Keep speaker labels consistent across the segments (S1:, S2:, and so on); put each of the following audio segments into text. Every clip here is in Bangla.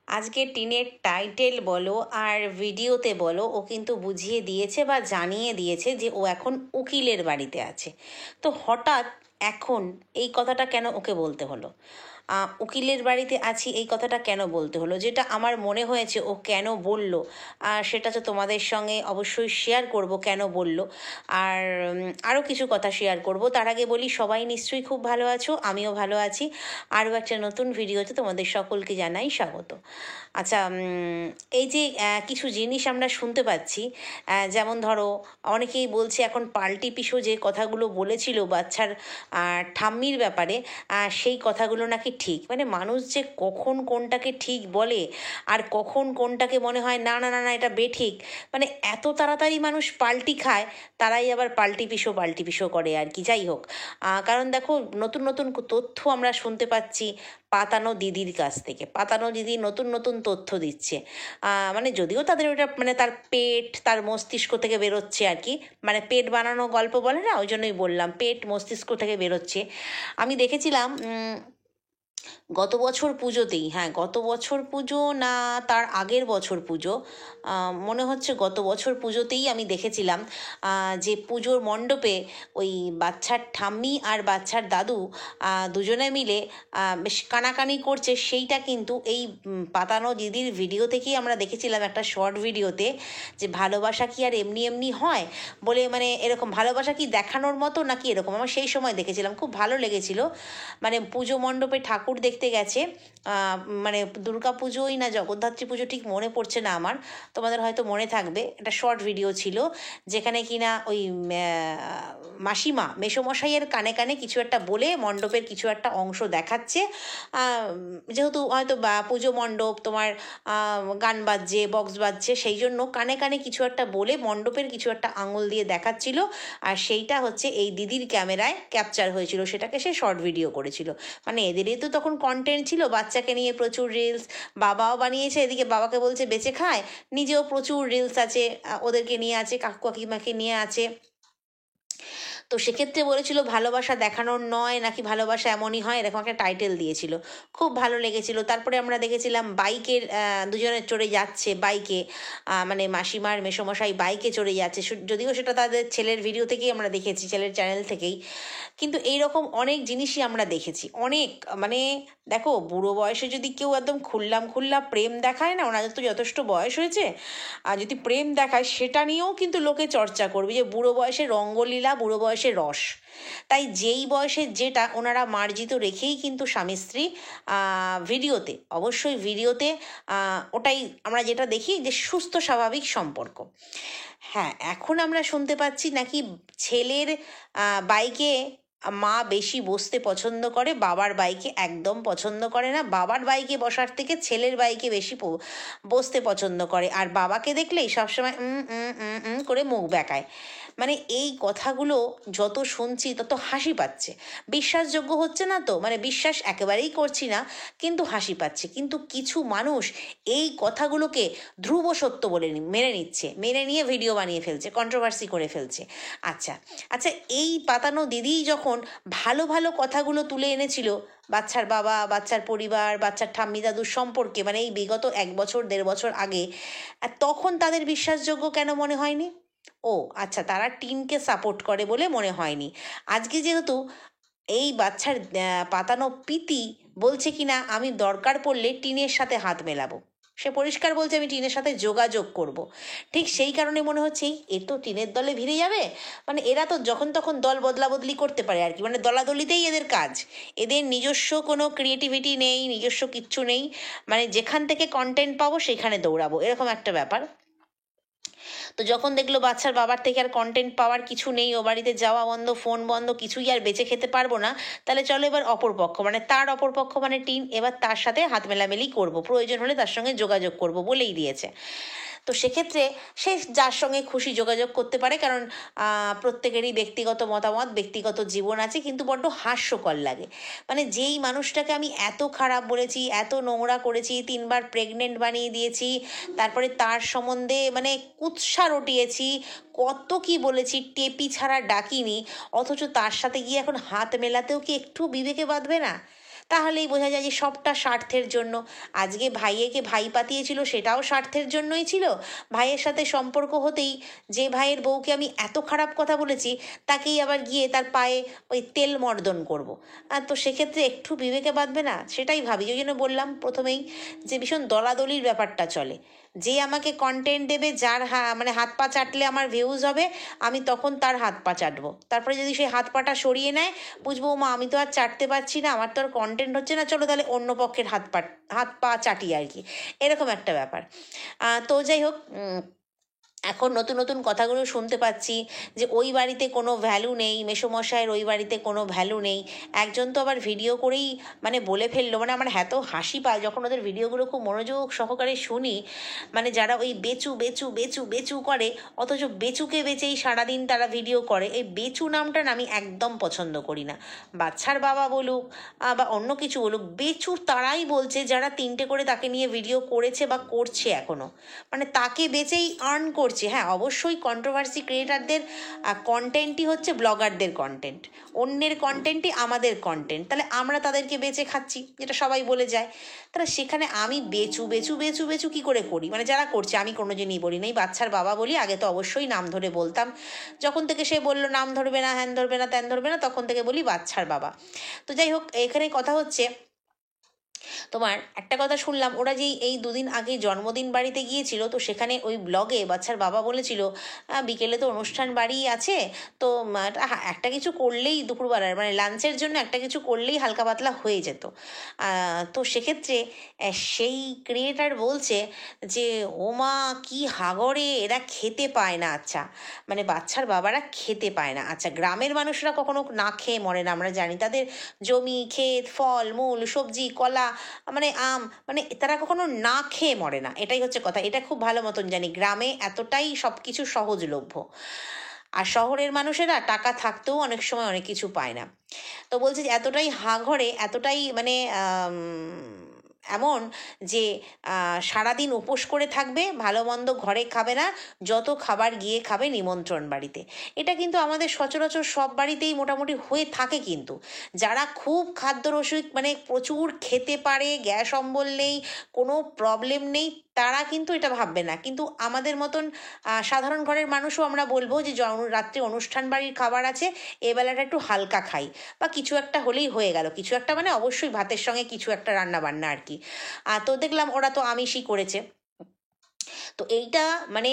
S1: আজকে টিনের টাইটেল বলো আর ভিডিওতে বলো ও কিন্তু বুঝিয়ে দিয়েছে বা জানিয়ে দিয়েছে যে ও এখন উকিলের বাড়িতে আছে। তো হঠাৎ এখন এই কথাটা কেন ওকে বলতে হলো? উকিলের বাড়িতে আছি এই কথাটা কেন বলতে হলো? যেটা আমার মনে হয়েছে ও কেন বলল, সেটা তো তোমাদের সঙ্গে অবশ্যই শেয়ার করব কেন বলল। আর আরও কিছু কথা শেয়ার করব। তার আগে বলি, সবাই নিশ্চয়ই খুব ভালো আছো, আমিও ভালো আছি। আরও একটা নতুন ভিডিওতে তোমাদের সকলকে জানাই স্বাগত। আচ্ছা, এই যে কিছু জিনিস আমরা শুনতে পাচ্ছি, যেমন ধরো অনেকেই বলছে এখন পাল্টি পিষো যে কথাগুলো বলেছিল বাচ্চার ঠাম্মির ব্যাপারে, সেই কথাগুলো নাকি ঠিক। মানে মানুষ যে কখন কোনটাকে ঠিক বলে আর কখন কোনটাকে মনে হয় না না না না এটা বেঠিক, মানে এত তাড়াতাড়ি মানুষ পাল্টি খায়, তারাই আবার পাল্টি পিষো করে আর কি। যাই হোক, কারণ দেখো নতুন নতুন তথ্য আমরা শুনতে পাচ্ছি পাতানো দিদির কাছ থেকে। পাতানো দিদি নতুন নতুন তথ্য দিচ্ছে, মানে যদিও তাদের ওটা মানে তার পেট তার মস্তিষ্ক থেকে বেরোচ্ছে আর কি। মানে পেট বানানো গল্প বলে না, ওই জন্যই বললাম পেট মস্তিষ্ক থেকে বেরোচ্ছে। আমি দেখেছিলাম গত বছর পুজোতেই, হ্যাঁ গত বছর পুজো না তার আগের বছর পুজো, মনে হচ্ছে গত বছর পুজোতেই আমি দেখেছিলাম যে পুজোর মণ্ডপে ওই বাচ্চার ঠাম্মি আর বাচ্চার দাদু দুজনে মিলে বেশ কানাকানি করছে। সেইটা কিন্তু এই পাতানো দিদির ভিডিও থেকেই আমরা দেখেছিলাম, একটা শর্ট ভিডিওতে, যে ভালোবাসা কি আর এমনি এমনি হয় বলে, মানে এরকম ভালোবাসা কি দেখানোর মতো নাকি এরকম। আমার সেই সময় দেখেছিলাম, খুব ভালো লেগেছিল। মানে পুজো মণ্ডপে ঠাকুর দেখতে গেছে, মানে দুর্গা পুজোই না জগদ্ধাত্রী পুজো ঠিক মনে পড়ছে না আমার, তোমাদের হয়তো মনে থাকবে। একটা শর্ট ভিডিও ছিল যেখানে কিনা ওই মাসিমা মেসোমশাইয়ের কানে কানে কিছু একটা বলে মণ্ডপের কিছু একটা অংশ দেখাচ্ছে। যেহেতু হয়তো পুজো মণ্ডপ তোমার গান বাজছে বক্স বাজছে, সেই জন্য কানে কানে কিছু একটা বলে মণ্ডপের কিছু একটা আঙুল দিয়ে দেখাচ্ছিল। আর সেইটা হচ্ছে এই দিদির ক্যামেরায় ক্যাপচার হয়েছিল, সেটাকে সে শর্ট ভিডিও করেছিল। মানে এদেরই তো তখন কন্টেন্ট ছিল, বাচ্চাকে নিয়ে প্রচুর রিলস, বাবাও বানিয়েছে, এদিকে বাবাকে বলছে বেঁচে খায়, নিজেও প্রচুর রিলস আছে, ওদেরকে নিয়ে আছে, কাকু কাকিমাকে নিয়ে আছে। তো সেক্ষেত্রে বলেছিল ভালোবাসা দেখানোর নয় নাকি ভালোবাসা এমনই হয়, এরকম একটা টাইটেল দিয়েছিল। খুব ভালো লেগেছিল। তারপরে আমরা দেখেছিলাম বাইকের, দুজনে চড়ে যাচ্ছে বাইকে, মানে মাসিমার মেসোমশাই বাইকে চড়ে যাচ্ছে। যদিও সেটা তাদের ছেলের ভিডিও থেকেই আমরা দেখেছি, ছেলের চ্যানেল থেকেই। কিন্তু এই রকম অনেক জিনিসই আমরা দেখেছি, অনেক। মানে দেখো বুড়ো বয়সে যদি কেউ একদম খুল্লা প্রেম দেখায় না, ওনাদের তো যথেষ্ট বয়স হয়েছে, আর যদি প্রেম দেখায় সেটা নিয়েও কিন্তু লোকে চর্চা করবে যে বুড়ো বয়সে রঙ্গলীলা, বুড়ো বয়সে রস। তাই যেই বয়সে যেটা ওনারা মার্জিত রেখেই কিন্তু স্বামী স্ত্রী ভিডিওতে, অবশ্যই ভিডিওতে ওটাই আমরা যেটা দেখি যে সুস্থ স্বাভাবিক সম্পর্ক। হ্যাঁ, এখন আমরা শুনতে পাচ্ছি নাকি ছেলের বাইকে মা বেশি বসতে পছন্দ করে, বাবার বাইকে একদম পছন্দ করে না। বাবার বাইকে বসার থেকে ছেলের বাইকে বেশি বসতে পছন্দ করে, আর বাবাকে দেখলেই সবসময় করে মুখ বেঁকায়। মানে এই কথাগুলো যত শুনছি তত হাসি পাচ্ছে। বিশ্বাসযোগ্য হচ্ছে না তো, মানে বিশ্বাস একেবারেই করছি না, কিন্তু হাসি পাচ্ছে। কিন্তু কিছু মানুষ এই কথাগুলোকে ধ্রুব সত্য বলে মেনে নিচ্ছে, মেনে নিয়ে ভিডিও বানিয়ে ফেলছে, কন্ট্রোভার্সি করে ফেলছে। আচ্ছা আচ্ছা, এই পাতানো দিদিই যখন ভালো ভালো কথাগুলো তুলে এনেছিল বাচ্চার বাবা, বাচ্চার পরিবার, বাচ্চার ঠাম্মি দাদুর সম্পর্কে, মানে এই বিগত 1 বছর 1.5 বছর আগে, তখন তাদের বিশ্বাসযোগ্য কেন মনে হয়নি? ও আচ্ছা, তারা টিনকে সাপোর্ট করে বলে মনে হয়নি। আজকে যেহেতু এই বাচ্চার পাতানো পিতি বলছে কিনা আমি দরকার পড়লে টিনের সাথে হাত মেলাবো, সে পরিষ্কার বলছে আমি টিনের সাথে যোগাযোগ করব, ঠিক সেই কারণে মনে হচ্ছে এ তো টিনের দলে ভিড়ে যাবে। মানে এরা তো যখন তখন দল বদলা বদলি করতে পারে আর কি, মানে দলাদলিতেই এদের কাজ। এদের নিজস্ব কোনো ক্রিয়েটিভিটি নেই, নিজস্ব কিচ্ছু নেই। মানে যেখান থেকে কন্টেন্ট পাবো সেখানে দৌড়াবো, এরকম একটা ব্যাপার। তো যখন দেখলো বাচ্চার বাবার থেকে আর কন্টেন্ট পাওয়ার কিছু নেই, ও বাড়িতে যাওয়া বন্ধ, ফোন বন্ধ, কিছুই আর বেঁচে খেতে পারবো না, তাহলে চলো এবার অপরপক্ষ, মানে তার অপরপক্ষ মানে টিন, এবার তার সাথে হাত মেলামেলি করবো, প্রয়োজন হলে তার সঙ্গে যোগাযোগ করব বলেই দিয়েছে। তো সেক্ষেত্রে সে যার সঙ্গে খুশি যোগাযোগ করতে পারে, কারণ প্রত্যেকেরই ব্যক্তিগত মতামত, ব্যক্তিগত জীবন আছে। কিন্তু বড্ড হাস্যকর লাগে, মানে যেই মানুষটাকে আমি এত খারাপ বলেছি, এত নোংরা করেছি, 3বার প্রেগনেন্ট বানিয়ে দিয়েছি, তারপরে তার সম্বন্ধে মানে কুৎসা রটিয়েছি, কত কি বলেছি, টেপি ছাড়া ডাকিনি, অথচ তার সাথে গিয়ে এখন হাত মেলাতেও কি একটু বিবেকে বাঁধবে না? তাহলেই বোঝা যায় যে সবটা স্বার্থের জন্য। আজকে ভাইয়েকে ভাই পাতিয়েছিল সেটাও স্বার্থের জন্যই ছিল। ভাইয়ের সাথে সম্পর্ক হতেই যে ভাইয়ের বউকে আমি এত খারাপ কথা বলেছি তাকেই আবার গিয়ে তার পায়ে ওই তেল মর্দন করব। তো সেক্ষেত্রে একটু বিবেকে বাঁধবে না? সেটাই ভাবি। ওই জন্য বললাম প্রথমেই যে ভীষণ দলাদলির ব্যাপারটা চলে। যে আমাকে কন্টেন্ট দেবে, যার মানে হাত পা চাটলে আমার ভিউজ হবে, আমি তখন তার হাত পা চাটবো। তারপরে যদি সেই হাত পাটা সরিয়ে নেয়, বুঝবো মা আমি তো আর চাটতে পারছি না, আমার তো আর কন্টেন্ট হচ্ছে না, চলো তাহলে অন্য পক্ষের হাত পা চাটি আর কি, এরকম একটা ব্যাপার। তো যাই হোক, এখন নতুন নতুন কথাগুলো শুনতে পাচ্ছি যে ওই বাড়িতে কোনো ভ্যালু নেই, মেসোমশাইয়ের ওই বাড়িতে কোনো ভ্যালু নেই। একজন তো আবার ভিডিও করেই মানে বলে ফেললো, মানে আমার এত হাসি পায় যখন ওদের ভিডিওগুলো খুব মনোযোগ সহকারে শুনি। মানে যারা ওই বেচু বেচু বেচু বেচু করে, অথচ বেচুকে বেচেই সারাদিন তারা ভিডিও করে, এই বেচু নামটা না আমি একদম পছন্দ করি না। বাচ্চার বাবা বলুক বা অন্য কিছু বলুক, বেচু তারাই বলছে যারা 3টে করে তাকে নিয়ে ভিডিও করেছে বা করছে এখনও, মানে তাকে বেচেই আর্ন করছে। হ্যাঁ অবশ্যই কন্ট্রোভার্সি ক্রিয়েটারদের কন্টেন্টই হচ্ছে ব্লগারদের কন্টেন্ট, অন্যের কন্টেন্টই আমাদের কন্টেন্ট, তাহলে আমরা তাদেরকে বেচে খাচ্ছি, যেটা সবাই বলে যায়। তাহলে সেখানে আমি বেচু বেচু বেচু বেচু কী করে করি? মানে যারা করছে, আমি কোনো জিনিসই বলি নাই, বাচ্চার বাবা বলি। আগে তো অবশ্যই নাম ধরে বলতাম, যখন থেকে সে বললো নাম ধরবে না, হ্যান ধরবে না, ত্যান ধরবে না, তখন থেকে বলি বাচ্চার বাবা। তো যাই হোক, এখানে কথা হচ্ছে তোমার একটা কথা শুনলাম, ওরা যেই এই 2 দিন আগে জন্মদিন বাড়িতে গিয়েছিল, তো সেখানে ওই ব্লগে বাচ্চার বাবা বলেছিল বিকেলে তো অনুষ্ঠান বাড়ি আছে, তো একটা কিছু করলেই দুপুরবেলার মানে লাঞ্চের জন্য একটা কিছু করলেই হালকা পাতলা হয়ে যেত। তো সেক্ষেত্রে সেই ক্রিয়েটার বলছে যে ওমা কি হাগরে, এরা খেতে পায় না। আচ্ছা, মানে বাচ্চার বাবারা খেতে পায় না। আচ্ছা, গ্রামের মানুষরা কখনো না খেয়ে মরে না, আমরা জানি। তাদের জমি, ক্ষেত, ফল মূল, সবজি, কলা, মানে আম, মানে তারা কখনো না খেয়ে মরে না, এটাই হচ্ছে কথা। এটা খুব ভালো মতন জানি, গ্রামে এতটাই সব কিছু সহজলভ্য। আর শহরের মানুষেরা টাকা থাকতেও অনেক সময় অনেক কিছু পায় না। তো বলছে যে এতটাই হাঁঘরে, এতটাই মানে এমন যে সারাদিন উপোস করে থাকবে, ভালো মন্দ ঘরে খাবে না, যত খাবার গিয়ে খাবে নিমন্ত্রণ বাড়িতে। এটা কিন্তু আমাদের সচরাচর সব বাড়িতেই মোটামুটি হয়ে থাকে। কিন্তু যারা খুব খাদ্যরসিক, মানে প্রচুর খেতে পারে, গ্যাস অম্বল নেই, কোনো প্রবলেম নেই, তারা কিন্তু এটা ভাববে না। কিন্তু আমাদের মতন সাধারণ ঘরের মানুষও আমরা বলবো যে রাত্রে অনুষ্ঠান বাড়ির খাবার আছে, এবেলাটা একটু হালকা খাই, বা কিছু একটা হলেই হয়ে গেল। কিছু একটা মানে অবশ্যই ভাতের সঙ্গে কিছু একটা রান্না বান্না আর কি। তো দেখলাম ওরা তো আমিষই করেছে। তো এইটা মানে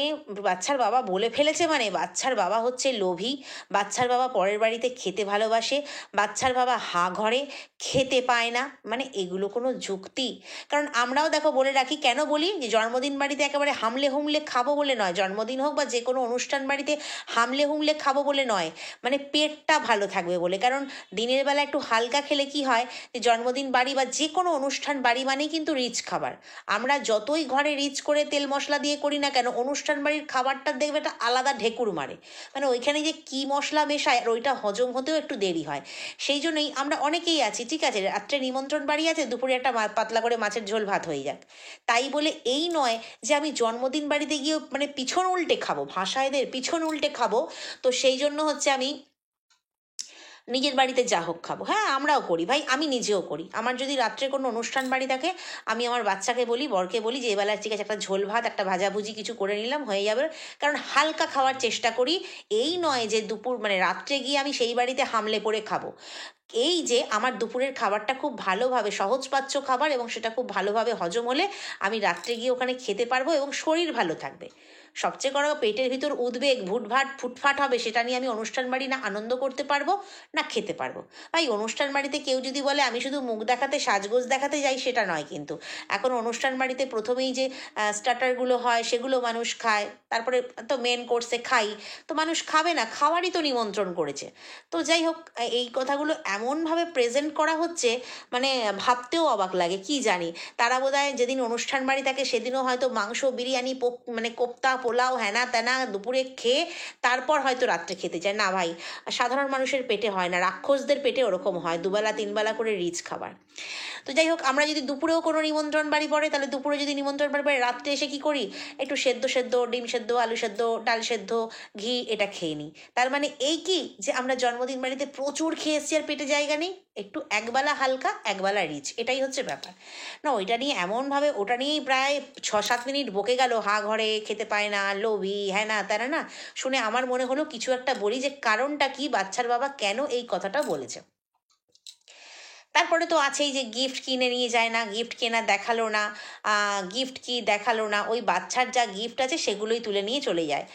S1: বাচ্চার বাবা বলে ফেলেছে, মানে বাচ্চার বাবা হচ্ছে লোভী, বাচ্চার বাবা পরের বাড়িতে খেতে ভালোবাসে, বাচ্চার বাবা ঘরে খেতে পায় না। মানে এগুলো কোনো যুক্তি? কারণ আমরাও দেখো বলে রাখি, কেন বলি যে জন্মদিন বাড়িতে একেবারে হামলে হুমলে খাবো বলে নয়, জন্মদিন হোক বা যে কোনো অনুষ্ঠান বাড়িতে হামলে হুমলে খাবো বলে নয়, মানে পেটটা ভালো থাকবে বলে। কারণ দিনের বেলা একটু হালকা খেলে কি হয়, যে জন্মদিন বাড়ি বা যে কোনো অনুষ্ঠান বাড়ি মানেই কিন্তু রিচ খাবার। আমরা যতই ঘরে রিচ করে তেল মশলা দিয়ে করি না কেন, অনুষ্ঠান বাড়ির খাবারটা দেখবে একটা আলাদা ঢেকুর মারে, মানে ওইখানে যে কি মশলা মেশায় আর ওইটা হজম হতেও একটু দেরি হয়। সেই জন্যই আমরা অনেকেই আছি, ঠিক আছে রাত্রে নিমন্ত্রণ বাড়ি আছে, দুপুরে একটা পাতলা করে মাছের ঝোল ভাত হয়ে যাক। তাই বলে এই নয় যে আমি জন্মদিন বাড়িতে গিয়ে মানে পিছন উল্টে খাবো, ভাষা এদের পিছন উল্টে খাবো। তো সেই জন্য হচ্ছে আমি নিজের বাড়িতে যা হোক খাবো। হ্যাঁ আমরাও করি ভাই, আমি নিজেও করি। আমার যদি রাত্রে কোনো অনুষ্ঠান বাড়ি থাকে, আমি আমার বাচ্চাকে বলি, বরকে বলি যে এবেলা ঠিক আছে একটা ঝোল ভাত, একটা ভাজাভুজি কিছু করে নিলাম, হয়ে যাবে। কারণ হালকা খাওয়ার চেষ্টা করি। এই নয় যে দুপুর মানে রাত্রে গিয়ে আমি সেই বাড়িতে হামলে পড়ে খাবো। এই যে আমার দুপুরের খাবারটা খুব ভালোভাবে সহজপাচ্য খাবার, এবং সেটা খুব ভালোভাবে হজম হলে আমি রাত্রে গিয়ে ওখানে খেতে পারবো এবং শরীর ভালো থাকবে। সবচেয়ে বড় পেটের ভিতর উদ্বেগ ভুটভাট ফুটফাট হবে, সেটা নিয়ে আমি অনুষ্ঠান বাড়ি না আনন্দ করতে পারবো না খেতে পারবো। ভাই অনুষ্ঠান বাড়িতে কেউ যদি বলে আমি শুধু মুখ দেখাতে সাজগোজ দেখাতে যাই, সেটা নয় কিন্তু। এখন অনুষ্ঠান বাড়িতে প্রথমেই যে স্টার্টারগুলো হয় সেগুলো মানুষ খায়, তারপরে তো মেন কোর্সে খাই। তো মানুষ খাবে না, খাওয়ারই তো নিমন্ত্রণ করেছে। তো যাই হোক, এই কথাগুলো এমনভাবে প্রেজেন্ট করা হচ্ছে, মানে ভাবতেও অবাক লাগে। কি জানি তারা বোধহয় যেদিন অনুষ্ঠান বাড়ি থাকে সেদিনও হয়তো মাংস, বিরিয়ানি, মানে কোপ্তা, পোলাও হ্যানা ত্যানা দুপুরে খেয়ে তারপর হয়তো রাত্রে খেতে যায়। না ভাই, সাধারণ মানুষের পেটে হয় না, রাক্ষসদের পেটে ওরকম হয়, দুবেলা তিনবেলা করে রিচ খাবার। তো যাই হোক, আমরা যদি দুপুরেও কোনো নিমন্ত্রণ বাড়ি পড়ে, তাহলে দুপুরে যদি নিমন্ত্রণ বাড়ি পড়ে রাত্রে এসে কী করি, একটু সেদ্ধ সেদ্ধ ডিম সেদ্ধ আলু সেদ্ধ ডাল সেদ্ধ ঘি এটা খেয়ে নিই। তার মানে এই কি যে আমরা জন্মদিন বাড়িতে প্রচুর খেয়ে এসছি আর পেটে জায়গা নেই, একটু একবেলা হালকা একবেলা রিচ, এটাই হচ্ছে ব্যাপার। না ওইটা নিয়ে এমনভাবে ওটা নিয়েই প্রায় 6-7 মিনিট বকে গেল, হা ঘরে খেতে পায় না, লোভী, হ্যাঁ না তারা না, শুনে আমার মনে হলো কিছু একটা বলি, যে কারণটা কি, বাচ্চার বাবা কেন এই কথাটা বলেছে। তারপরে তো আছেই যে গিফট কিনে নিয়ে যায় না, গিফট কেনা দেখালো না, গিফট কি দেখালো না, ওই বাচ্চার যা গিফট আছে সেগুলোই তুলে নিয়ে চলে যায়।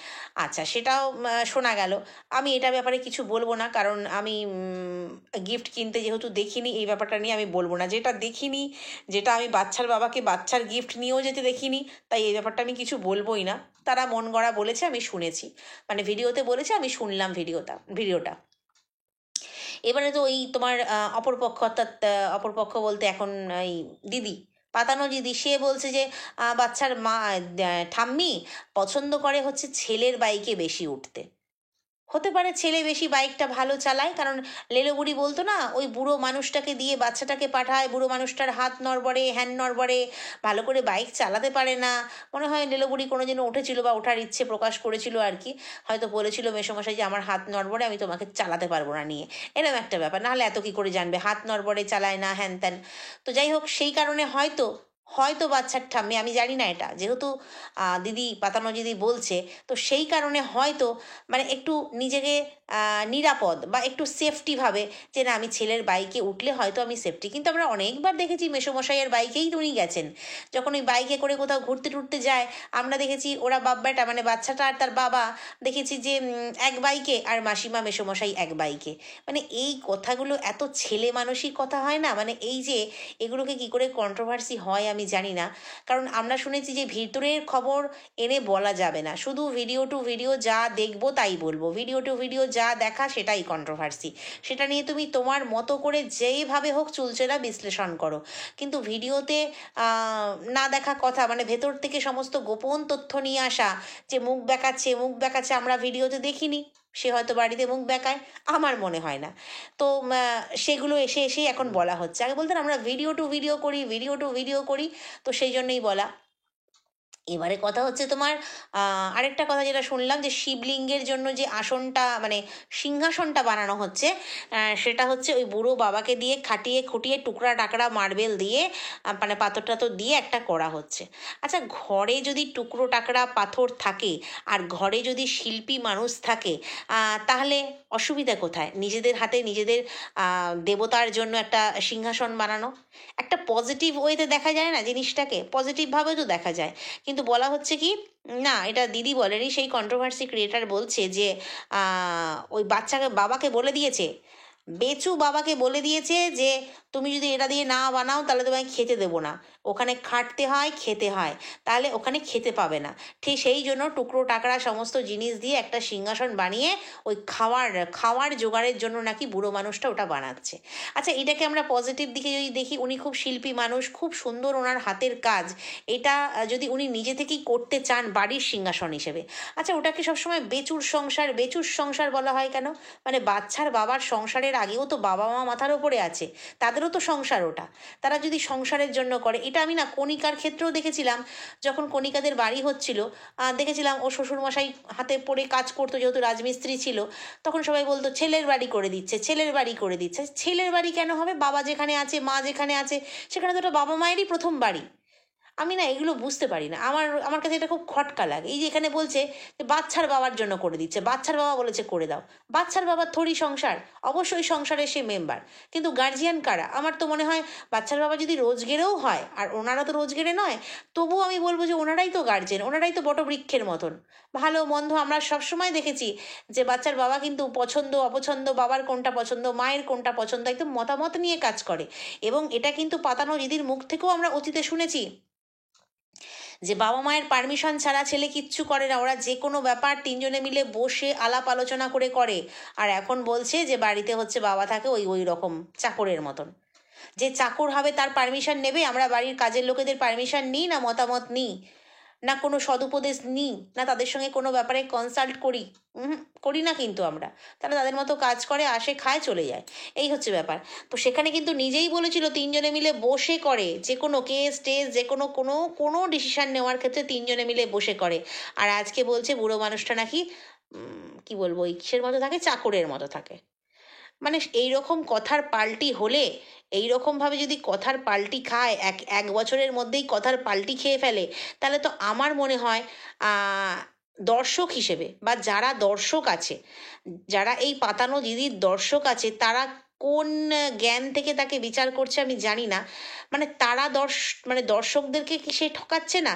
S1: আচ্ছা, সেটাও শোনা গেল। আমি এটা ব্যাপারে কিছু বলবো না, কারণ আমি গিফট কিনতে যেহেতু দেখিনি, এই ব্যাপারটা নিয়ে আমি বলবো না। যেটা দেখিনি, যেটা আমি বাচ্চার বাবাকে বাচ্চার গিফট নিয়েও যেতে দেখিনি, তাই এই ব্যাপারটা আমি কিছু বলবোই না। তারা মন গড়া বলেছে, আমি শুনেছি, মানে ভিডিওতে বলেছে, আমি শুনলাম ভিডিওটা। এবারে তো ওই তোমার অপরপক্ষ, অর্থাৎ অপরপক্ষ বলতে এখন এই দিদি, পাতানো দিদি, সে বলছে যে বাচ্চার মা, ঠাম্মি পছন্দ করে হচ্ছে ছেলের বাইকে বেশি উঠতে। হতে পারে ছেলে বেশি বাইকটা ভালো চালায়, কারণ লেলো বুড়ি বলতো না, ওই বুড়ো মানুষটাকে দিয়ে বাচ্চাটাকে পাঠায়, বুড়ো মানুষটার হাত নড়বড়ে হ্যান নড়বড়ে, ভালো করে বাইক চালাতে পারে না। মনে হয় লেলো বুড়ি কোনো দিন উঠেছিল বা ওঠার ইচ্ছে প্রকাশ করেছিল আর কি, হয়তো বলেছিল মেসোমশাই যে আমার হাত নড়বড়ে, আমি তোমাকে চালাতে পারবো না নিয়ে, এরকম একটা ব্যাপার। নাহলে এত কী করে জানবে হাত নড়বড়ে চালায় না হ্যান ত্যান। তো যাই হোক, সেই কারণে হয়তো হয়তো বাচ্চার ঠাম্মি, আমি জানি না এটা, যেহেতু দিদি পাতানো দিদি বলছে, তো সেই কারণে হয়তো মানে একটু নিজেকে নিরাপদ বা একটু সেফটিভাবে, যে না আমি ছেলের বাইকে উঠলে হয়তো আমি সেফটি। কিন্তু আমরা অনেকবার দেখেছি মেসোমশাইয়ের বাইকেই উনি গেছেন, যখন ওই বাইকে করে কোথাও ঘুরতে টুরতে যায়, আমরা দেখেছি ওরা বাব্বাটা মানে বাচ্চাটা আর তার বাবা, দেখেছি যে এক বাইকে, আর মাসিমা মেসোমশাই এক বাইকে। মানে এই কথাগুলো এত ছেলে মানুষই কথা হয় না, মানে এই যে এগুলোকে কি করে কন্ট্রোভার্সি হয় আমি জানি না। কারণ আমরা শুনেছি যে ভিতরের খবর এনে বলা যাবে না, শুধু ভিডিও টু ভিডিও যা দেখবো তাই বলবো, ভিডিও টু ভিডিও যা দেখা সেটাই কন্ট্রোভার্সি, সেটা নিয়ে তুমি তোমার মতো করে যেইভাবে হোক চুলচেরা বিশ্লেষণ করো। কিন্তু ভিডিওতে না দেখা কথা, মানে ভেতর থেকে সমস্ত গোপন তথ্য নিয়ে আসা, যে মুখ বেঁকাচ্ছে আমরা ভিডিওতে দেখিনি, সে হয়তো বাড়িতে মুখ বেঁকায়, আমার মনে হয় না। তো সেগুলো এসে এসেই এখন বলা হচ্ছে, আগে বলতেন আমরা ভিডিও টু ভিডিও করি, তো সেই জন্যই বলা। এবারে কথা হচ্ছে তোমার আরেকটা কথা যেটা শুনলাম, যে শিবলিঙ্গের জন্য যে আসনটা মানে সিংহাসনটা বানানো হচ্ছে, সেটা হচ্ছে ওই বুড়ো বাবাকে দিয়ে খাটিয়ে খুটিয়ে টুকরা টাকরা মার্বেল দিয়ে মানে পাথর টাথর দিয়ে একটা করা হচ্ছে। আচ্ছা, ঘরে যদি টুকরো টাকরা পাথর থাকে আর ঘরে যদি শিল্পী মানুষ থাকে, তাহলে অসুবিধা কোথায় নিজেদের হাতে নিজেদের দেবতার জন্য একটা সিংহাসন বানানো? একটা পজিটিভ ওয়েতে দেখা যায় না জিনিসটাকে, পজিটিভভাবেও তো দেখা যায়। কিন্তু বলা হচ্ছে কি, না এটা দিদি বলেনি, সেই কন্ট্রোভার্সি ক্রিয়েটার বলছে যে ওই বাবাকে বলে দিয়েছে, বেচু বাবাকে বলে দিয়েছে যে তুমি যদি এটা দিয়ে না বানাও তাহলে তোমায় খেতে দেবো না, ওখানে খাটতে হয় খেতে হয়, তাহলে ওখানে খেতে পাবে না। ঠিক সেই জন্য টুকরো টাকরা সমস্ত জিনিস দিয়ে একটা সিংহাসন বানিয়ে ওই খাওয়ার জোগাড়ের জন্য নাকি বুড়ো মানুষটা ওটা বানাচ্ছে। আচ্ছা, এটাকে আমরা পজিটিভ দিকে যদি দেখি, উনি খুব শিল্পী মানুষ, খুব সুন্দর ওনার হাতের কাজ, এটা যদি উনি নিজে থেকেই করতে চান বাড়ির সিংহাসন হিসেবে, আচ্ছা ওটাকে সবসময় বেচুর সংসার বলা হয় কেন? মানে বাচ্চার বাবার সংসারের আগেও তো বাবা মা মাথার ওপরে আছে, তাদেরও তো সংসার ওটা, তারা যদি সংসারের জন্য করে। এটা আমি না কণিকার ক্ষেত্রেও দেখেছিলাম, যখন কণিকাদের বাড়ি হচ্ছিল, দেখেছিলাম ও শ্বশুরমশাই হাতে পড়ে কাজ করতো, যেহেতু রাজমিস্ত্রি ছিল, তখন সবাই বলতো ছেলের বাড়ি করে দিচ্ছে, ছেলের বাড়ি করে দিচ্ছে। ছেলের বাড়ি কেন হবে? বাবা যেখানে আছে মা যেখানে আছে সেখানে তো ওটা বাবা মায়েরই প্রথম বাড়ি। আমি না এগুলো বুঝতে পারি না, আমার কাছে এটা খুব খটকা লাগে। এই যে এখানে বলছে যে বাচ্চার বাবার জন্য করে দিচ্ছে, বাচ্চার বাবা বলেছে করে দাও, বাচ্চার বাবার থোড়ি সংসার, অবশ্যই সংসারের সে মেম্বার, কিন্তু গার্জিয়ান কারা? আমার তো মনে হয় বাচ্চার বাবা যদি রোজগেরেও হয়, আর ওনারা তো রোজগেরে নয়, তবুও আমি বলবো যে ওনারাই তো গার্জেন, ওনারাই তো বটবৃক্ষের মতন। ভালো মন্দ আমরা সবসময় দেখেছি যে বাচ্চার বাবা কিন্তু পছন্দ অপছন্দ, বাবার কোনটা পছন্দ মায়ের কোনটা পছন্দ, একদম মতামত নিয়ে কাজ করে। এবং এটা কিন্তু পাতানো দিদির মুখ থেকেও আমরা অতীতে শুনেছি যে বাবা মায়ের পারমিশন ছাড়া ছেলে কিচ্ছু করে না, ওরা যে কোনো ব্যাপার তিনজনে মিলে বসে আলাপ আলোচনা করে। আর এখন বলছে যে বাড়িতে হচ্ছে বাবা থাকে ওই রকম চাকরের মতন, যে চাকর হবে তার পারমিশন নেবে। আমরা বাড়ির কাজের লোকেদের পারমিশন নিই না, মতামত নিই? না কোনো সদুপদেশ নিই, না তাদের সঙ্গে কোনো ব্যাপারে কনসাল্ট করি, করি না কিন্তু আমরা। তারা তাদের মতো কাজ করে, আসে, খায়, চলে যায়, এই হচ্ছে ব্যাপার। তো সেখানে কিন্তু নিজেই বলেছিল তিনজনে মিলে বসে করে, যে কোনো কেস টেস, যে কোনো কোনো কোনো ডিসিশান নেওয়ার ক্ষেত্রে তিনজনে মিলে বসে করে। আর আজকে বলছে বুড়ো মানুষটা নাকি কি বলবো, ওই কিসের মতো থাকে, চাকরের মতো থাকে। মানে এইরকম কথার পাল্টি হলে, এইরকমভাবে যদি কথার পাল্টি খায়, এক এক বছরের মধ্যেই কথার পাল্টি খেয়ে ফেলে, তাহলে তো আমার মনে হয় দর্শক হিসেবে, বা যারা দর্শক আছে, যারা এই পাতানো দিদির দর্শক আছে, তারা কোন জ্ঞান থেকে তাকে বিচার করছে আমি জানি না। মানে তারা মানে দর্শকদেরকে কি সে ঠকাচ্ছে না?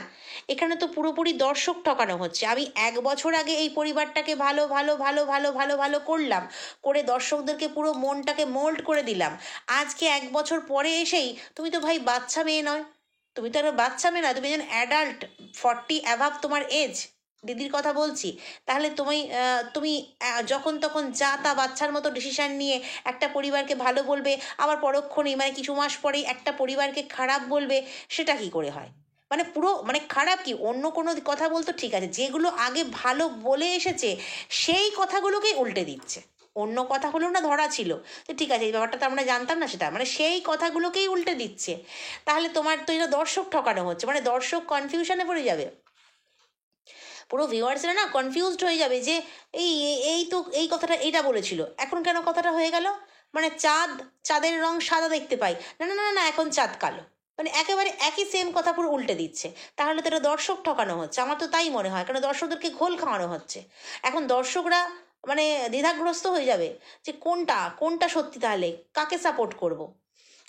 S1: এখানে তো পুরোপুরি দর্শক ঠকানো হচ্ছে। আমি এক বছর আগে এই পরিবারটাকে ভালো ভালো ভালো ভালো ভালো ভালো করলাম, করে দর্শকদেরকে পুরো মনটাকে মোল্ড করে দিলাম। আজকে এক বছর পরে এসেই, তুমি তো ভাই বাচ্চা মেয়ে নয়, তুমি তো আর বাচ্চা মেয়ে না, তুমি একজন অ্যাডাল্ট, 40 অ্যাভাব তোমার এজ, দিদির কথা বলছি। তাহলে তুমি তুমি যখন তখন যা তা বাচ্চার মতো ডিসিশান নিয়ে একটা পরিবারকে ভালো বলবে, আবার পরক্ষণেই মানে কিছু মাস পরেই একটা পরিবারকে খারাপ বলবে, সেটা কি করে হয়? মানে পুরো মানে খারাপ কি, অন্য কোনো কথা বলতো ঠিক আছে, যেগুলো আগে ভালো বলে এসেছে সেই কথাগুলোকেই উল্টে দিচ্ছে। অন্য কথাগুলো না ধরা ছিল, তো ঠিক আছে, এই ব্যাপারটা তো আমরা জানতাম না, সেটা মানে সেই কথাগুলোকেই উল্টে দিচ্ছে। তাহলে তোমার তো এটা দর্শক ঠকানো হচ্ছে, মানে দর্শক কনফিউশনে পড়ে যাবে, পুরো ভিউয়ার্সরা না কনফিউজড হয়ে যাবে যে এই এই তো এই কথাটা এটা বলেছিল, এখন কেন কথাটা হয়ে গেল? মানে চাঁদের রং সাদা দেখতে পাই, না না না না, এখন চাঁদ কালো। মানে একেবারে একই সেম কথা পুরো উল্টে দিচ্ছে। তাহলে তো এটা দর্শক ঠকানো হচ্ছে, আমার তো তাই মনে হয়, কারণ দর্শকদেরকে ঘোল খাওয়ানো হচ্ছে। এখন দর্শকরা মানে দ্বিধাগ্রস্ত হয়ে যাবে যে কোনটা কোনটা সত্যি, তাহলে কাকে সাপোর্ট করব।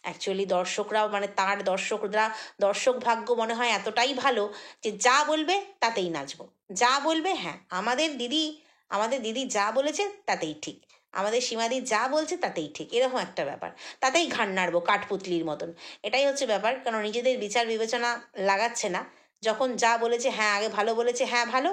S1: অ্যাকচুয়ালি দর্শকরাও মানে তার দর্শকরা, দর্শক ভাগ্য মনে হয় এতটাই ভালো যে যা বলবে তাতেই নাচবো, যা বলবে হ্যাঁ আমাদের দিদি যা বলেছে তাতেই ঠিক, আমাদের সীমাদি যা বলছে তাতেই ঠিক, এরকম একটা ব্যাপার, তাতেই ঘাড় নাড়বো কাঠপুতলির মতন। এটাই হচ্ছে ব্যাপার, কারণ নিজেদের বিচার বিবেচনা লাগাচ্ছে না। যখন যা বলেছে, হ্যাঁ আগে ভালো বলেছে, হ্যাঁ ভালো,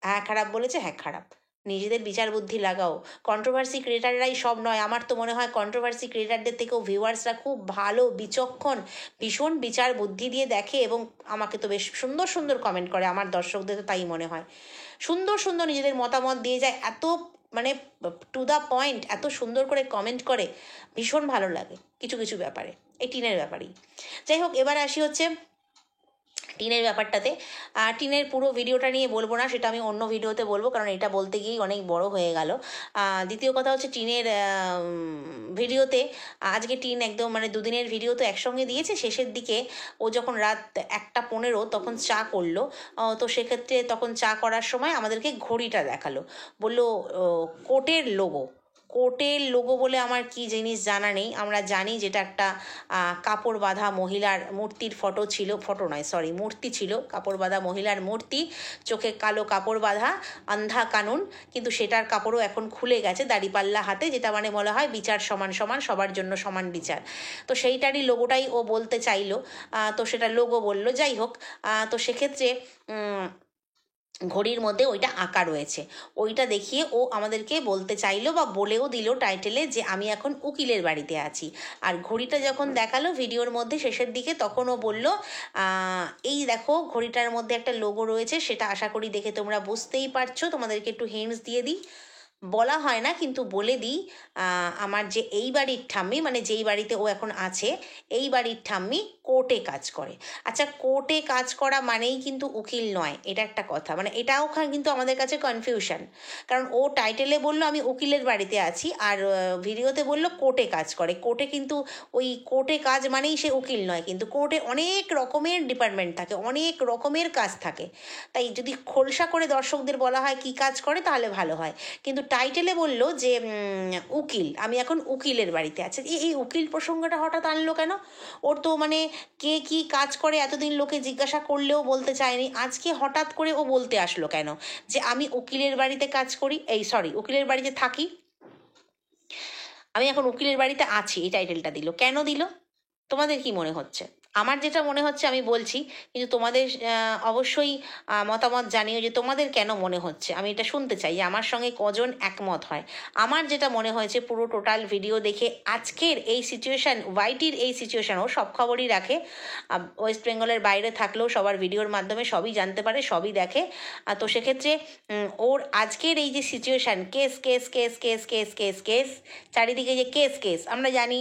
S1: হ্যাঁ খারাপ বলেছে, হ্যাঁ খারাপ, নিজেদের বিচার বুদ্ধি লাগাও। কন্ট্রোভার্সি ক্রিয়েটাররাই সব নয়, আমার তো মনে হয় কন্ট্রোভার্সি ক্রিয়েটারদের থেকেও ভিউয়ার্সরা খুব ভালো, বিচক্ষণ, ভীষণ বিচার বুদ্ধি দিয়ে দেখে, এবং আমাকে তো বেশ সুন্দর সুন্দর কমেন্ট করে, আমার দর্শকদের তো তাই মনে হয়, সুন্দর সুন্দর নিজেদের মতামত দিয়ে যায়, এত মানে টু দ্য পয়েন্ট, এত সুন্দর করে কমেন্ট করে, ভীষণ ভালো লাগে কিছু কিছু ব্যাপারে, এই টিনের ব্যাপারেই। যাই হোক, এবার আসি হচ্ছে টিনের ব্যাপারটাতে। টিনের পুরো ভিডিওটা নিয়ে বলবো না, সেটা আমি অন্য ভিডিওতে বলবো, কারণ এটা বলতে গিয়েই অনেক বড় হয়ে গেল। দ্বিতীয় কথা হচ্ছে টিনের ভিডিওতে, আজকে টিন একদম মানে দুদিনের ভিডিও তো একসঙ্গে দিয়েছে, শেষের দিকে ও যখন রাত 1:15 তখন চা করলো, তো সেক্ষেত্রে তখন চা করার সময় আমাদেরকে ঘড়িটা দেখালো, বললো কোটের লোগো। কোটের লোগো বলে আমার কি জিনিস জানা নেই, আমরা জানি যেটা একটা কাপড় বাঁধা মহিলার মূর্তির ফটো ছিল, ফটো নয় সরি মূর্তি ছিল, কাপড় বাঁধা মহিলার মূর্তি, চোখে কালো কাপড় বাঁধা, আন্ধা কানুন, কিন্তু সেটার কাপড়ও এখন খুলে গেছে, দাড়িপাল্লা হাতে, যেটা মানে বলা হয় বিচার সমান সমান, সবার জন্য সমান বিচার। তো সেইটারই লোগোটাই ও বলতে চাইলো, তো সেটা লোগো বললো। যাই হোক, তো সেক্ষেত্রে ঘড়ির মধ্যে ওইটা আঁকা রয়েছে, ওইটা দেখিয়ে ও আমাদেরকে বলতে চাইলো বা বলেও দিল টাইটেলে যে আমি এখন উকিলের বাড়িতে আছি। আর ঘড়িটা যখন দেখালো ভিডিওর মধ্যে শেষের দিকে, তখন ও বলল এই দেখো ঘড়িটার মধ্যে একটা লোগো রয়েছে, সেটা আশা করি দেখে তোমরা বুঝতেই পারছো, তোমাদেরকে একটু হিন্টস দিয়ে দিই, বলা হয় না কিন্তু বলে দিই, আমার যে এই বাড়ির ঠাম্মি, মানে যেই বাড়িতে ও এখন আছে, এই বাড়ির ঠাম্মি কোর্টে কাজ করে। আচ্ছা, কোর্টে কাজ করা মানেই কিন্তু উকিল নয়, এটা একটা কথা, মানে এটাও কিন্তু আমাদের কাছে কনফিউশন, কারণ ও টাইটেলে বললো আমি উকিলের বাড়িতে আছি, আর ভিডিওতে বললো কোর্টে কাজ করে। কোর্টে কিন্তু ওই কোর্টে কাজ মানেই সে উকিল নয়, কিন্তু কোর্টে অনেক রকমের ডিপার্টমেন্ট থাকে, অনেক রকমের কাজ থাকে, তাই যদি খোলসা করে দর্শকদের বলা হয় কি কাজ করে তাহলে ভালো হয়। কিন্তু টাইটেলে বললো যে উকিল, আমি এখন উকিলের বাড়িতে আছি। এই উকিল প্রসঙ্গটা হঠাৎ আনলো কেন? ওর তো মানে কে কি কাজ করে এতদিন লোকে জিজ্ঞাসা করলেও বলতে চায়নি, আজকে হঠাৎ করে ও বলতে আসলো কেন যে আমি উকিলের বাড়িতে কাজ করি, এই সরি উকিলের বাড়িতে থাকি, আমি এখন উকিলের বাড়িতে আছি, এই টাইটেলটা দিল কেন দিল? তোমাদের কি মনে হচ্ছে? আমার যেটা মনে হচ্ছে আমি বলছি, কিন্তু তোমাদের অবশ্যই মতামত জানিও যে তোমাদের কেন মনে হচ্ছে। আমি এটা শুনতে চাই যে আমার সঙ্গে কজন একমত হয়। আমার যেটা মনে হয়েছে পুরো টোটাল ভিডিও দেখে আজকের এই সিচুয়েশান, ওয়াইটির এই সিচুয়েশান, ও সব খবরই রাখে, ওয়েস্ট বেঙ্গলের বাইরে থাকলেও সবার ভিডিওর মাধ্যমে সবই জানতে পারে, সবই দেখে। তো সেক্ষেত্রে ওর আজকের এই যে situation, case case case case case case case, চারিদিকে যে কেস কেস, আমরা জানি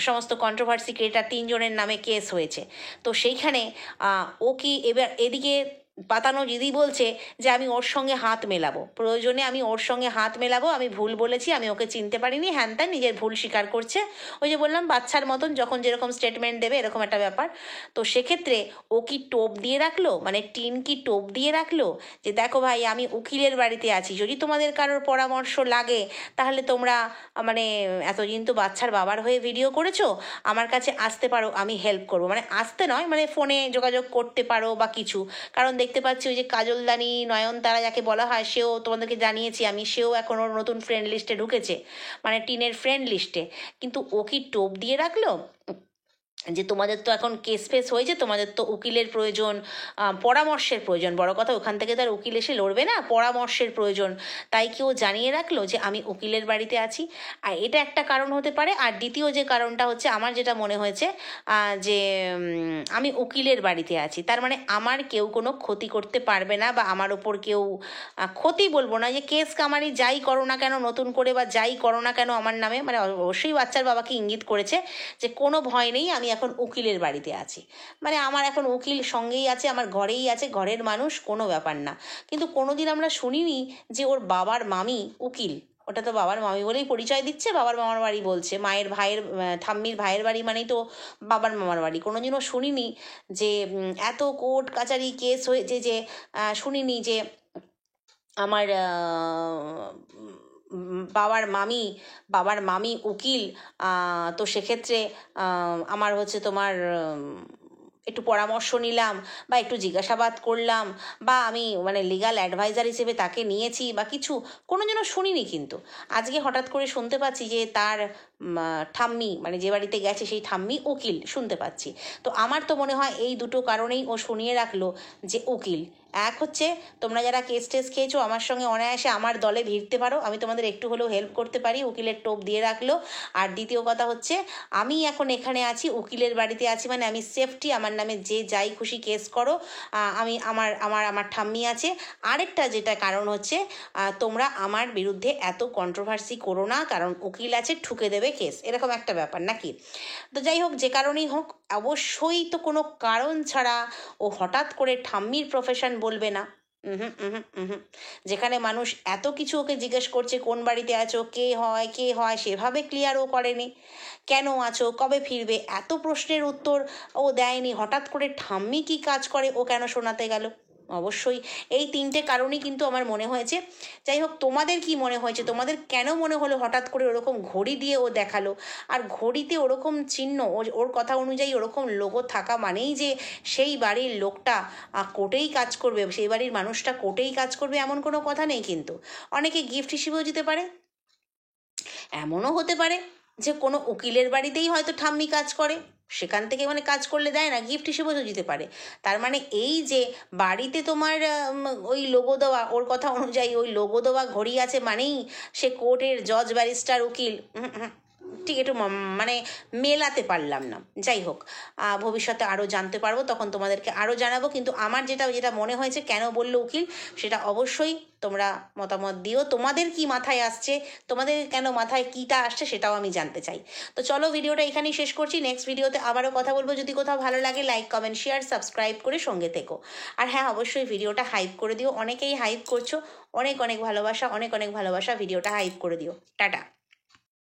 S1: সমস্ত কন্ট্রোভার্সি ক্রিয়েটার 3 জনের নামে কেস হয়েছে। তো সেইখানে ও কি এবার এদিকে পাতানো দিদি বলছে যে আমি ওর সঙ্গে হাত মেলাবো, প্রয়োজনে আমি ওর সঙ্গে হাত মেলাবো, আমি ভুল বলেছি, আমি ওকে চিনতে পারিনি, হ্যান ত্যান, নিজের ভুল স্বীকার করছে। ওই যে বললাম বাচ্চার মতন যখন যেরকম স্টেটমেন্ট দেবে, এরকম একটা ব্যাপার। তো সেক্ষেত্রে ও কি টোপ দিয়ে রাখলো, মানে টিন কি টোপ দিয়ে রাখলো যে দেখো ভাই আমি উকিলের বাড়িতে আছি, যদি তোমাদের কারোর পরামর্শ লাগে তাহলে তোমরা মানে এতদিন তো বাচ্চার বাবার হয়ে ভিডিও করেছো, আমার কাছে আসতে পারো, আমি হেল্প করবো। মানে আসতে নয়, মানে ফোনে যোগাযোগ করতে পারো বা কিছু। কারণ দেখতে পাচ্ছি ওই যে কাজলদানি, নয়নতারা যাকে বলা হয়, সেও তোমাদেরকে জানিয়েছি আমি, সেও এখন ওর নতুন ফ্রেন্ড লিস্টে ঢুকেছে, মানে টিনের ফ্রেন্ড লিস্টে। কিন্তু ও কি টোপ দিয়ে রাখলো যে তোমাদের তো এখন কেস ফেস হয়েছে, তোমাদের তো উকিলের প্রয়োজন, পরামর্শের প্রয়োজন, বড় কথা ওখান থেকে তার উকিল এসে লড়বে না, পরামর্শের প্রয়োজন, তাই কেউ জানিয়ে রাখলো যে আমি উকিলের বাড়িতে আছি। আর এটা একটা কারণ হতে পারে। আর দ্বিতীয় যে কারণটা হচ্ছে, আমার যেটা মনে হয়েছে যে আমি উকিলের বাড়িতে আছি, তার মানে আমার কেউ কোনো ক্ষতি করতে পারবে না, বা আমার ওপর কেউ ক্ষতি বলবো না, যে কেস কামারি যাই করো না কেন নতুন করে, বা যাই করো না কেন আমার নামে, মানে অবশ্যই বাচ্চার বাবাকে ইঙ্গিত করেছে যে কোনো ভয় নেই, আমি এখন উকিলের বাড়িতে আছি, মানে আমার এখন উকিল সঙ্গেই আছে, আমার ঘরেই আছে, ঘরের মানুষ, কোনো ব্যাপার না। কিন্তু কোনোদিন আমরা শুনিনি যে ওর বাবার মামি উকিল। ওটা তো বাবার মামি বলেই পরিচয় দিচ্ছে, বাবার মামার বাড়ি বলছে, মায়ের ভাইয়ের ঠাম্মির ভাইয়ের বাড়ি মানেই তো বাবার মামার বাড়ি। কোনোদিনও শুনিনি যে এত কোর্ট কাচারি কেস হয়েছে যে শুনিনি যে আমার বাবার মামি উকিল। তো সেক্ষেত্রে আমার হচ্ছে তোমার একটু পরামর্শ নিলাম, বা একটু জিজ্ঞাসাবাদ করলাম, বা আমি মানে লিগাল অ্যাডভাইজার হিসেবে তাকে নিয়েছি বা কিছু, কোনো যেন শুনিনি। কিন্তু আজকে হঠাৎ করে শুনতে পাচ্ছি যে তার ঠাম্মি, মানে যে বাড়িতে গেছে সেই ঠাম্মি উকিল, শুনতে পাচ্ছি। তো আমার তো মনে হয় এই দুটো কারণেই ও শুনিয়ে রাখলো যে উকিল। এক হচ্ছে, তোমরা যারা কেস টেস খেয়েছো আমার সঙ্গে অনায়াসে আমার দলে ভিড়তে পারো, আমি তোমাদের একটু হলেও হেল্প করতে পারি, উকিলের টোপ দিয়ে রাখলো। আর দ্বিতীয় কথা হচ্ছে, আমি এখন এখানে আছি, উকিলের বাড়িতে আছি, মানে আমি সেফটি, আমার নামে যে যাই খুশি কেস করো, আমি আমার আমার আমার ঠাম্মি আছে। আরেকটা যেটা কারণ হচ্ছে, তোমরা আমার বিরুদ্ধে এত কন্ট্রোভার্সি করো না, কারণ উকিল আছে, ঠুকে দেবে কেস, এরকম একটা ব্যাপার নাকি। তো যাই হোক, যে কারণেই হোক, অবশ্যই তো কোনো কারণ ছাড়া ও হঠাৎ করে ঠাম্মির প্রফেশন বলবে না। হুম হুম হুম। যেখানে মানুষ এত কিছু ওকে জিজ্ঞেস করছে, কোন বাড়িতে আছো, কে হয় কে হয়, সেভাবে ক্লিয়ারও করেনি, কেন আছো, কবে ফিরবে, এত প্রশ্নের উত্তর ও দেয়নি। হঠাৎ করে ঠাম্মি কী কাজ করে ও কেন শোনাতে গেল? অবশ্যই এই 3টে কারণই কিন্তু আমার মনে হয়েছে। যাই হোক, তোমাদের কি মনে হয়েছে, তোমাদের কেন মনে হলো হঠাৎ করে ওরকম ঘড়ি দিয়ে ও দেখালো? আর ঘড়িতে ওরকম চিহ্ন, ওর কথা অনুযায়ী ওরকম লোগো থাকা মানেই যে সেই বাড়ির লোকটা কোর্টেই কাজ করবে, সেই বাড়ির মানুষটা কোর্টেই কাজ করবে, এমন কোনো কথা নেই। কিন্তু অনেকে গিফট হিসেবেও দিতে পারে। এমনও হতে পারে যে কোনো উকিলের বাড়িতেই হয়তো ঠাম্মি কাজ করে, সেখান থেকে মানে কাজ করলে দেয় না, গিফট হিসেবেও দিতে পারে। তার মানে এই যে বাড়িতে তোমার ওই লোগো দেওয়া, ওর কথা অনুযায়ী ওই লোগো দেওয়া ঘড়ি আছে মানেই সে কোর্টের জজ, ব্যারিস্টার, উকিল, ঠিক একটু মানে মেলাতে পারলাম না। যাই হোক, ভবিষ্যতে আরও জানতে পারবো, তখন তোমাদেরকে আরও জানাবো। কিন্তু আমার যেটা মনে হয়েছে, কেন বললো উকিল, সেটা অবশ্যই তোমরা মতামত দিও, তোমাদের কি মাথায় আসছে, তোমাদের কেন মাথায় কীটা আসছে, সেটাও আমি জানতে চাই। তো চলো, ভিডিওটা এখানেই শেষ করছি, নেক্সট ভিডিওতে আবারও কথা বলবো। যদি কোথাও ভালো লাগে, লাইক কমেন্ট শেয়ার সাবস্ক্রাইব করে সঙ্গে থেকো। আর হ্যাঁ, অবশ্যই ভিডিওটা হাইপ করে দিও, অনেকেই হাইপ করছো, অনেক অনেক ভালোবাসা, অনেক অনেক ভালোবাসা, ভিডিওটা হাইপ করে দিও। টাটা।